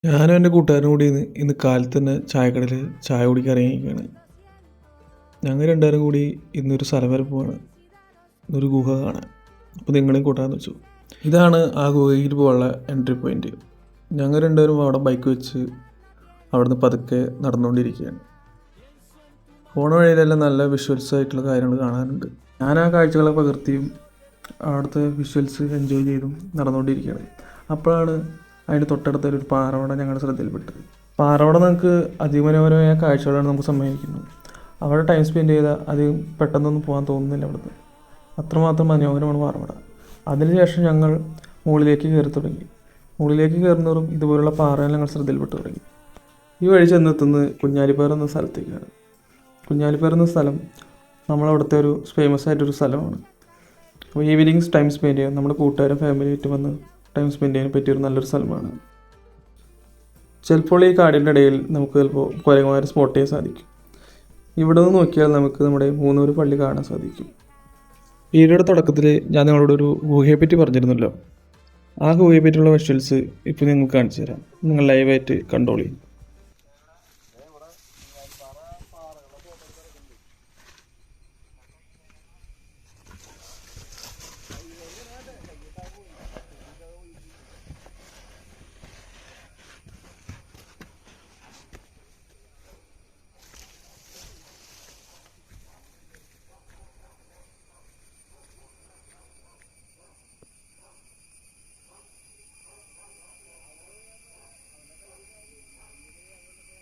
ഞാനും എൻ്റെ കൂട്ടുകാരനും കൂടി ഇന്ന് കാലത്ത് തന്നെ ചായക്കടയിൽ ചായ കുടിക്കാൻ ഇറങ്ങിയിരിക്കുകയാണ്. ഞങ്ങൾ രണ്ടുപേരും കൂടി ഇന്നൊരു സ്ഥലം വരെ പോവാണ്, ഒരു ഗുഹ കാണാൻ. അപ്പോൾ നിങ്ങളെയും കൂട്ടാമെന്ന് വെച്ചു. ഇതാണ് ആ ഗുഹയിൽ പോകാനുള്ള എൻട്രി പോയിൻറ്റ്. ഞങ്ങൾ രണ്ടുപേരും അവിടെ ബൈക്ക് വെച്ച് അവിടുന്ന് പതുക്കെ നടന്നുകൊണ്ടിരിക്കുകയാണ്. പോണ വഴിയിലെല്ലാം നല്ല വിഷ്വൽസ് ആയിട്ടുള്ള കാര്യങ്ങൾ കാണാനുണ്ട്. ഞാൻ ആ കാഴ്ചകളെ പകർത്തിയും അവിടുത്തെ വിഷ്വൽസ് എൻജോയ് ചെയ്തും നടന്നുകൊണ്ടിരിക്കുകയാണ്. അപ്പോഴാണ് അതിൻ്റെ തൊട്ടടുത്തൊരു പാറവട ഞങ്ങളുടെ ശ്രദ്ധയിൽപ്പെട്ടത്. പാറവട നമുക്ക് അതിമനോഹരമായ കാഴ്ചകളാണ് നമുക്ക് സമ്മാനിക്കുന്നത്. അവിടെ ടൈം സ്പെൻഡ് ചെയ്താൽ അധികം പെട്ടെന്നൊന്നും പോകാൻ തോന്നുന്നില്ല. അവിടുന്ന് അത്രമാത്രം മനോഹരമാണ് പാറവട. അതിനുശേഷം ഞങ്ങൾ മുകളിലേക്ക് കയറി തുടങ്ങി. മുകളിലേക്ക് കയറുന്നവരും ഇതുപോലുള്ള പാറകൾ ഞങ്ങൾ ശ്രദ്ധയിൽപ്പെട്ടു തുടങ്ങി. ഈ വഴി ചെന്നെത്തുന്നത് കുഞ്ഞാലിപ്പാറ എന്ന സ്ഥലത്തേക്കാണ്. കുഞ്ഞാലിപ്പാറ എന്ന സ്ഥലം നമ്മളവിടുത്തെ ഒരു ഫേമസ് ആയിട്ടൊരു സ്ഥലമാണ്. അപ്പോൾ ഈവനിങ്സ് ടൈം സ്പെൻഡ് ചെയ്യാൻ നമ്മുടെ കൂട്ടുകാരും ഫാമിലിയായിട്ട് വന്ന് ടൈം സ്പെൻഡ് ചെയ്യാൻ പറ്റിയൊരു നല്ലൊരു സ്ഥലമാണ്. ചിലപ്പോൾ ഈ കാടിൻ്റെ ഇടയിൽ നമുക്ക് ചിലപ്പോൾ കുരങ്ങന്മാരെ സ്പോട്ട് ചെയ്യാൻ സാധിക്കും. ഇവിടെ നിന്ന് നോക്കിയാൽ നമുക്ക് നമ്മുടെ മൂന്നൂർ പള്ളി കാണാൻ സാധിക്കും. വീഡിയോയുടെ തുടക്കത്തിൽ ഞാൻ നിങ്ങളോടൊരു ഗുഹയെ പറ്റി പറഞ്ഞിരുന്നല്ലോ. ആ ഗുഹയെ പറ്റിയുള്ള വിഷ്വൽസ് ഇപ്പോൾ നിങ്ങൾക്ക് കാണിച്ചു തരാം. നിങ്ങൾ ലൈവായിട്ട് കണ്ടോളി.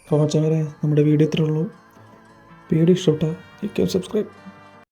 അപ്പോൾ മച്ചാനെ, നമ്മുടെ വീഡിയോ ഇത്രേ ഉള്ളൂ. വീഡിയോ ഇഷ്ടപ്പെട്ടാൽ സബ്സ്ക്രൈബ്.